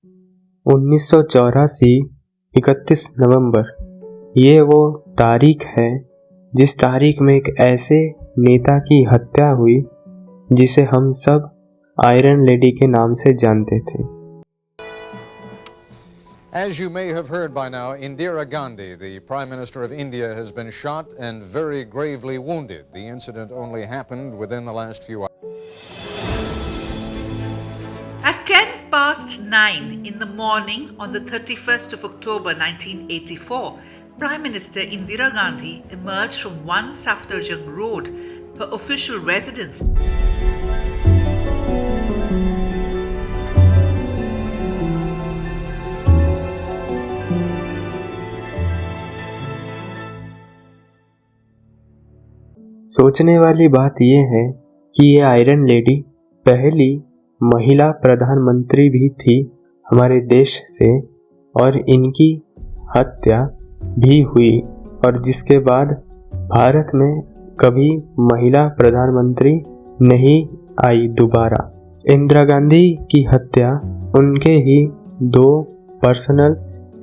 1984 31 नवंबर, ये वो तारीख है जिस तारीख में एक ऐसे नेता की हत्या हुई जिसे हम सब आयरन लेडी के नाम से जानते थे। As you may have heard by now, Indira Gandhi, the Prime Minister of India, has been shot and very gravely wounded. The incident only happened within the last few hours. At 9:10 in the morning on the 31st of October 1984, Prime Minister Indira Gandhi emerged from 1 Safdarjung Road, her official residence. सोचने वाली बात यह है कि ये iron lady पहली महिला प्रधानमंत्री भी थी हमारे देश से, और इनकी हत्या भी हुई, और जिसके बाद भारत में कभी महिला प्रधानमंत्री नहीं आई दोबारा। इंदिरा गांधी की हत्या उनके ही 2 पर्सनल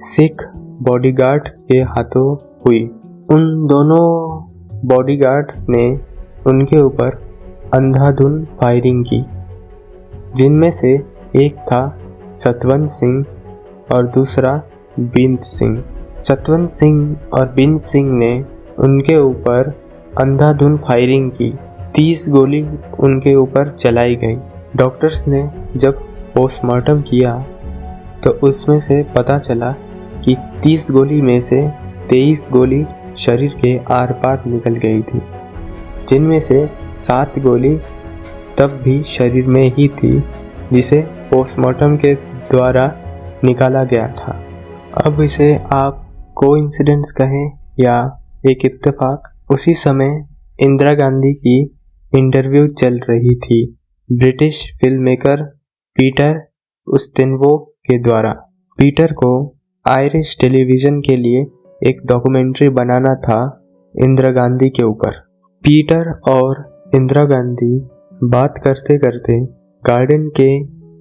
सिख बॉडीगार्ड्स के हाथों हुई। उन दोनों बॉडीगार्ड्स ने उनके ऊपर अंधाधुन फायरिंग की, जिनमें से एक था सतवंत सिंह और दूसरा बींद सिंह। सतवंत सिंह और बींद सिंह ने उनके ऊपर अंधाधुन फायरिंग की। 30 गोली उनके ऊपर चलाई गई। डॉक्टर्स ने जब पोस्टमार्टम किया तो उसमें से पता चला कि 30 गोली में से 23 गोली शरीर के आर पार निकल गई थी, जिनमें से 7 गोली तब भी शरीर में ही थी, जिसे पोस्टमार्टम के द्वारा निकाला गया था। अब इसे आप कोइंसिडेंस कहें या एक इत्तेफाक। उसी समय इंदिरा गांधी की इंटरव्यू चल रही थी ब्रिटिश फिल्म मेकर पीटर उस्तिनवो के द्वारा। पीटर को आयरिश टेलीविज़न के लिए एक डॉक्यूमेंट्री बनाना था इंदिरा गांधी के ऊपर। पीटर और इंदिरा गांधी बात करते करते गार्डन के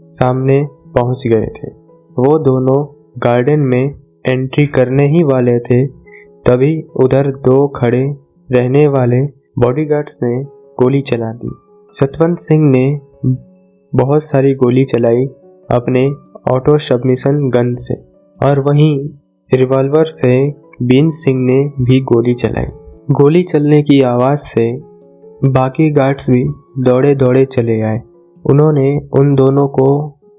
सामने पहुंच गए थे। वो दोनों गार्डन में एंट्री करने ही वाले थे, तभी उधर 2 खड़े रहने वाले बॉडीगार्ड्स ने गोली चला दी। सतवंत सिंह ने बहुत सारी गोली चलाई अपने ऑटो सबमिशन गन से, और वहीं रिवॉल्वर से बीन सिंह ने भी गोली चलाई। गोली चलने की आवाज़ से बाकी गार्ड्स भी दौड़े दौड़े चले आए। उन्होंने उन दोनों को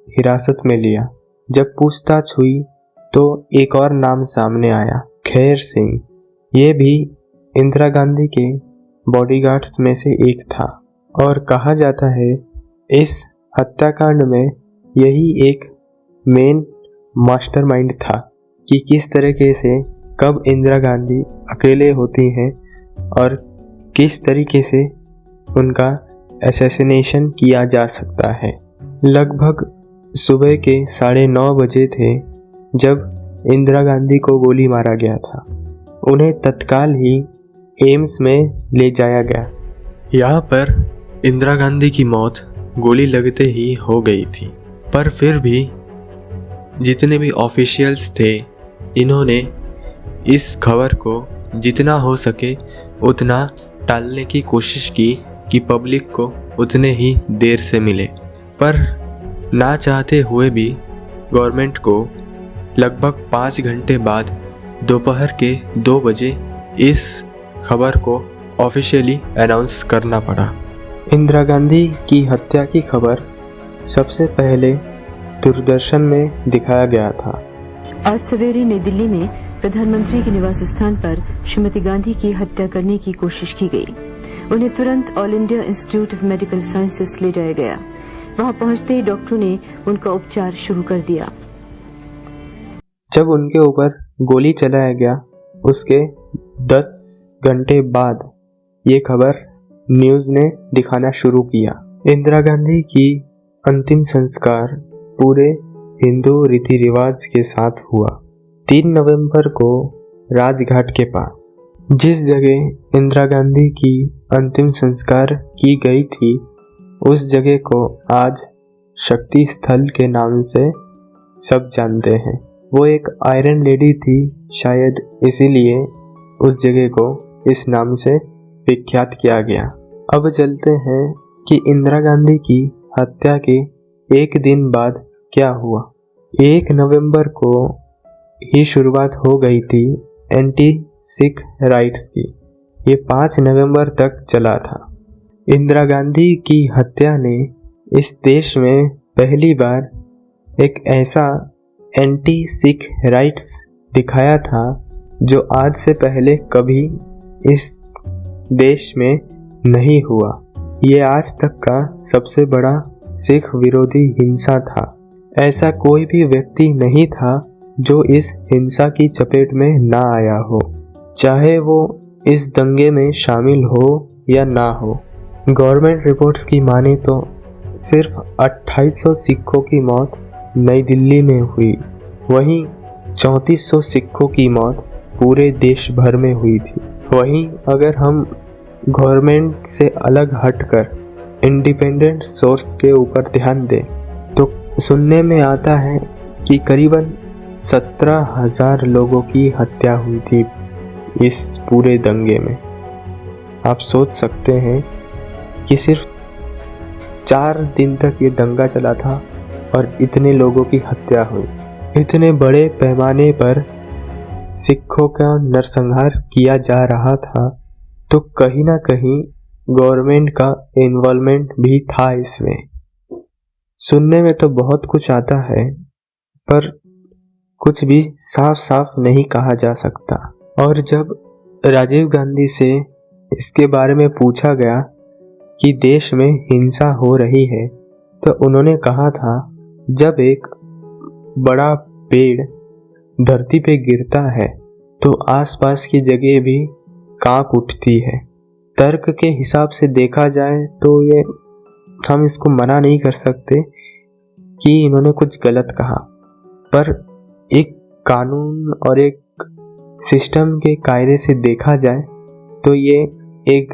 हिरासत में लिया। जब पूछताछ हुई तो एक और नाम सामने आया, खैर सिंह। ये भी इंदिरा गांधी के बॉडीगार्ड्स में से एक था, और कहा जाता है इस हत्याकांड में यही एक मेन मास्टरमाइंड था कि किस तरीके से कब इंदिरा गांधी अकेले होती हैं और किस तरीके से उनका असैसिनेशन किया जा सकता है। लगभग सुबह के 9:30 बजे थे जब इंदिरा गांधी को गोली मारा गया था। उन्हें तत्काल ही एम्स में ले जाया गया। यहाँ पर इंदिरा गांधी की मौत गोली लगते ही हो गई थी, पर फिर भी जितने भी ऑफिशियल्स थे इन्होंने इस खबर को जितना हो सके उतना टालने की कोशिश की कि पब्लिक को उतने ही देर से मिले, पर ना चाहते हुए भी गवर्नमेंट को लगभग 5 घंटे बाद दोपहर के 2 बजे इस खबर को ऑफिशियली अनाउंस करना पड़ा। इंदिरा गांधी की हत्या की खबर सबसे पहले दूरदर्शन में दिखाया गया था। आज सवेरे नई दिल्ली में प्रधानमंत्री के निवास स्थान पर श्रीमती गांधी की हत्या करने की कोशिश की गई। उन्हें तुरंत all India institute of medical sciences ले जाया गया। वहां पहुंचते ही डॉक्टरों ने उनका उपचार शुरू कर दिया। जब उनके ऊपर गोली चलाया गया उसके 10 घंटे बाद ये खबर न्यूज़ ने दिखाना शुरू किया। इंदिरा गांधी की अंतिम संस्कार पूरे हिंदू रीति रिवाज के साथ हुआ। 3 नवंबर को राजघाट के पास जिस जगह इंदिरा गांधी की अंतिम संस्कार की गई थी उस जगह को आज शक्ति स्थल के नाम से सब जानते हैं। वो एक आयरन लेडी थी, शायद इसीलिए उस जगह को इस नाम से विख्यात किया गया। अब चलते हैं कि इंदिरा गांधी की हत्या के एक दिन बाद क्या हुआ। 1 नवंबर को ही शुरुआत हो गई थी एंटी सिख राइट्स की। ये 5 नवंबर तक चला था। इंदिरा गांधी की हत्या ने इस देश में पहली बार एक ऐसा एंटी सिख राइट्स दिखाया था जो आज से पहले कभी इस देश में नहीं हुआ। ये आज तक का सबसे बड़ा सिख विरोधी हिंसा था। ऐसा कोई भी व्यक्ति नहीं था जो इस हिंसा की चपेट में ना आया हो, चाहे वो इस दंगे में शामिल हो या ना हो। गवर्नमेंट रिपोर्ट्स की माने तो सिर्फ 2800 सिखों की मौत नई दिल्ली में हुई, वहीं 3400 सिखों की मौत पूरे देश भर में हुई थी। वहीं अगर हम गवर्नमेंट से अलग हटकर इंडिपेंडेंट सोर्स के ऊपर ध्यान दें तो सुनने में आता है कि करीबन 17,000 लोगों की हत्या हुई थी इस पूरे दंगे में। आप सोच सकते हैं कि सिर्फ 4 दिन तक ये दंगा चला था और इतने लोगों की हत्या हुई। इतने बड़े पैमाने पर सिखों का नरसंहार किया जा रहा था तो कहीं ना कहीं गवर्नमेंट का इन्वॉल्वमेंट भी था इसमें। सुनने में तो बहुत कुछ आता है पर कुछ भी साफ साफ नहीं कहा जा सकता। और जब राजीव गांधी से इसके बारे में पूछा गया कि देश में हिंसा हो रही है तो उन्होंने कहा था, जब एक बड़ा पेड़ धरती पे गिरता है तो आसपास की जगह भी कांप उठती है। तर्क के हिसाब से देखा जाए तो ये हम इसको मना नहीं कर सकते कि इन्होंने कुछ गलत कहा, पर एक कानून और एक सिस्टम के कायदे से देखा जाए तो ये एक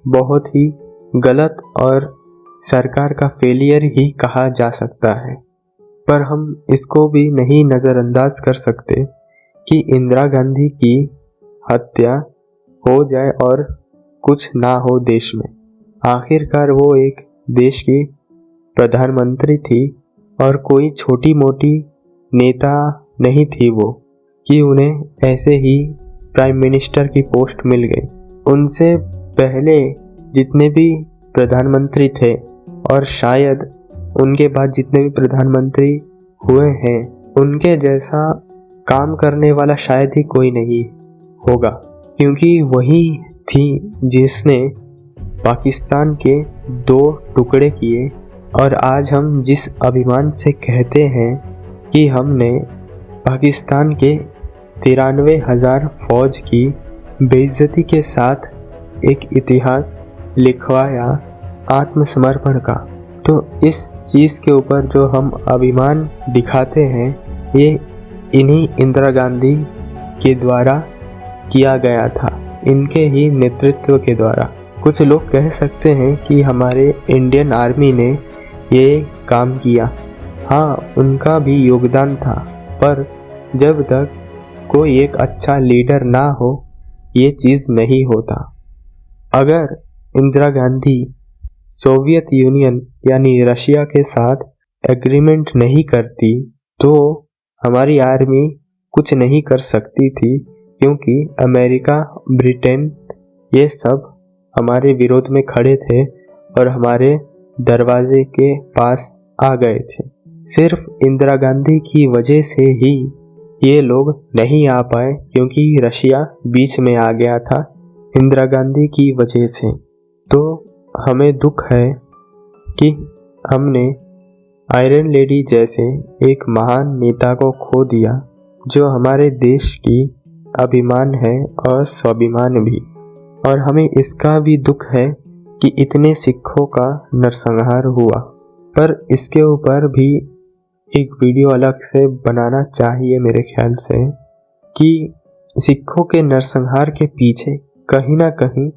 बहुत ही गलत और सरकार का फेलियर ही कहा जा सकता है। पर हम इसको भी नहीं नज़रअंदाज कर सकते कि इंदिरा गांधी की हत्या हो जाए और कुछ ना हो देश में। आखिरकार वो एक देश की प्रधानमंत्री थी और कोई छोटी मोटी नेता नहीं थी वो कि उन्हें ऐसे ही प्राइम मिनिस्टर की पोस्ट मिल गई। उनसे पहले जितने भी प्रधानमंत्री थे और शायद उनके बाद जितने भी प्रधानमंत्री हुए हैं उनके जैसा काम करने वाला शायद ही कोई नहीं होगा, क्योंकि वही थी जिसने पाकिस्तान के 2 टुकड़े किए। और आज हम जिस अभिमान से कहते हैं कि हमने पाकिस्तान के 93,000 फौज की बेइज्जती के साथ एक इतिहास लिखवाया आत्मसमर्पण का, तो इस चीज़ के ऊपर जो हम अभिमान दिखाते हैं ये इन्हीं इंदिरा गांधी के द्वारा किया गया था, इनके ही नेतृत्व के द्वारा। कुछ लोग कह सकते हैं कि हमारे इंडियन आर्मी ने ये काम किया, हाँ उनका भी योगदान था, पर जब तक कोई एक अच्छा लीडर ना हो ये चीज़ नहीं होता। अगर इंदिरा गांधी सोवियत यूनियन यानी रशिया के साथ एग्रीमेंट नहीं करती तो हमारी आर्मी कुछ नहीं कर सकती थी, क्योंकि अमेरिका, ब्रिटेन ये सब हमारे विरोध में खड़े थे और हमारे दरवाजे के पास आ गए थे। सिर्फ इंदिरा गांधी की वजह से ही ये लोग नहीं आ पाए, क्योंकि रशिया बीच में आ गया था इंदिरा गांधी की वजह से। तो हमें दुख है कि हमने आयरन लेडी जैसे एक महान नेता को खो दिया जो हमारे देश की अभिमान है और स्वाभिमान भी। और हमें इसका भी दुख है कि इतने सिखों का नरसंहार हुआ। पर इसके ऊपर भी एक वीडियो अलग से बनाना चाहिए मेरे ख्याल से, कि सिखों के नरसंहार के पीछे कहीं ना कहीं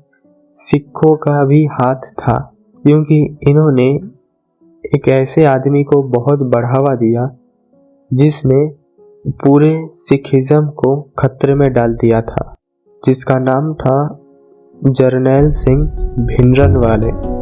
सिखों का भी हाथ था, क्योंकि इन्होंने एक ऐसे आदमी को बहुत बढ़ावा दिया जिसने पूरे सिखिज्म को खतरे में डाल दिया था, जिसका नाम था जरनैल सिंह भिंडरानवाले।